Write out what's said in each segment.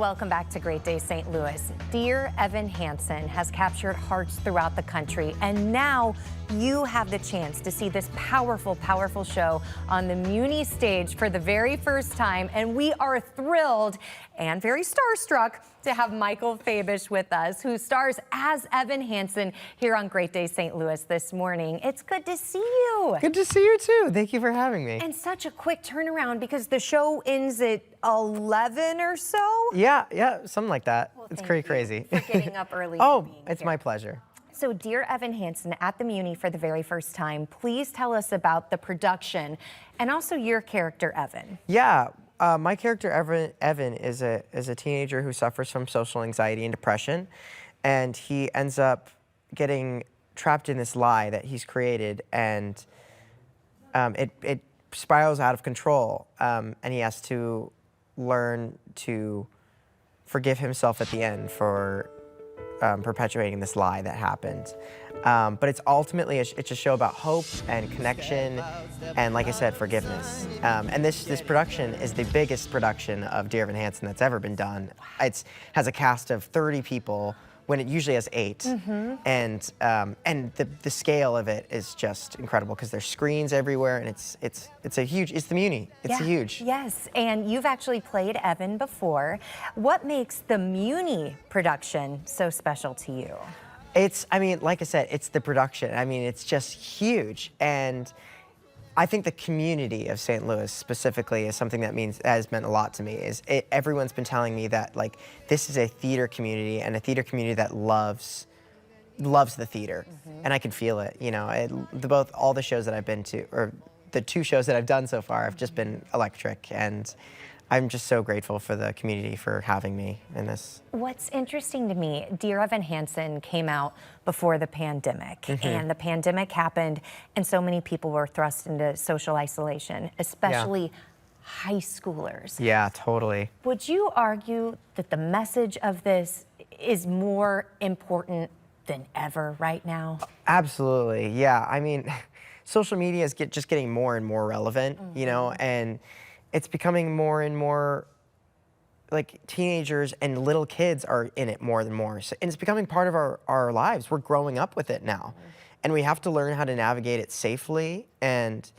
welcome back to Great Day St. Louis. Dear Evan Hansen has captured hearts throughout the country, and now you have the chance to see this powerful, powerful show on the Muny stage for the very first time, and we are thrilled and very starstruck to have Michael Fabish with us, who stars as Evan Hansen here on Great Day St. Louis this morning. It's good to see you. Good to see you too. Thank you for having me. And such a quick turnaround because the show ends at 11 or so? Yeah, something like that. Well, it's pretty crazy. For getting up early. Oh, it's my pleasure. So, dear Evan Hansen, at the Muny for the very first time, please tell us about the production and also your character, Evan. Yeah, my character, Evan is a teenager who suffers from social anxiety and depression, and he ends up getting trapped in this lie that he's created, and it spirals out of control, and he has to learn to forgive himself at the end for perpetuating this lie that happened. But it's ultimately it's a show about hope and connection and, like I said, forgiveness. And this production is the biggest production of Dear Evan Hansen that's ever been done. It has a cast of 30 people when it usually has 8. Mm-hmm. And the scale of it is just incredible because there's screens everywhere, and it's the Muny. It's huge. Yes, and you've actually played Evan before. What makes the Muny production so special to you? I mean, like I said, it's the production. I mean, it's just huge. And I think the community of St. Louis specifically is something that has meant a lot to me. Everyone's been telling me that, like, this is a theater community and a theater community that loves the theater. Mm-hmm. And I can feel it, you know. All the shows that I've been to, or the 2 shows that I've done so far, have just been electric. And I'm just so grateful for the community for having me in this. What's interesting to me, Dear Evan Hansen came out before the pandemic, mm-hmm. and the pandemic happened, and so many people were thrust into social isolation, especially high schoolers. Yeah, totally. Would you argue that the message of this is more important than ever right now? Absolutely, yeah. I mean, social media is just getting more and more relevant, mm-hmm. you know, and it's becoming more and more like teenagers and little kids are in it more and more. And it's becoming part of our lives. We're growing up with it now. Mm-hmm. And we have to learn how to navigate it safely and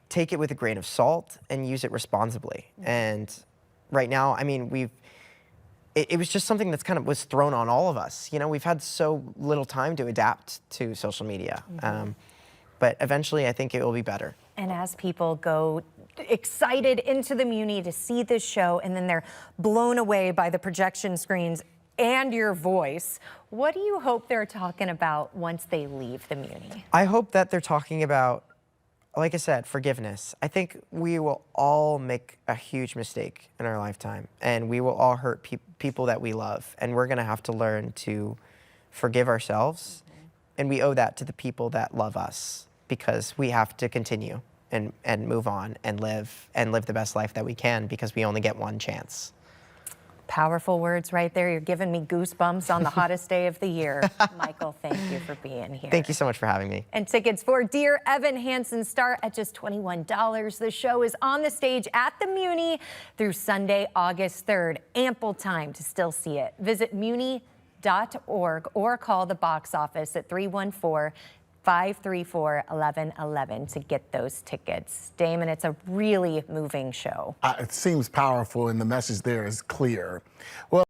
take it with a grain of salt and use it responsibly. Mm-hmm. And right now, I mean, it was just something that's was thrown on all of us. You know, we've had so little time to adapt to social media. Mm-hmm. But eventually, I think it will be better. And as people go excited into the Muny to see this show, and then they're blown away by the projection screens and your voice, what do you hope they're talking about once they leave the Muny? I hope that they're talking about, like I said, forgiveness. I think we will all make a huge mistake in our lifetime, and we will all hurt people that we love, and we're gonna have to learn to forgive ourselves, mm-hmm. and we owe that to the people that love us, because we have to continue and move on and live the best life that we can, because we only get one chance. Powerful words right there. You're giving me goosebumps on the hottest day of the year. Michael, thank you for being here. Thank you so much for having me. And tickets for Dear Evan Hansen start at just $21. The show is on the stage at the Muny through Sunday, August 3rd. Ample time to still see it. Visit muny.org or call the box office at 314-534-1111 to get those tickets. Damon, it's a really moving show. It seems powerful, and the message there is clear. Well.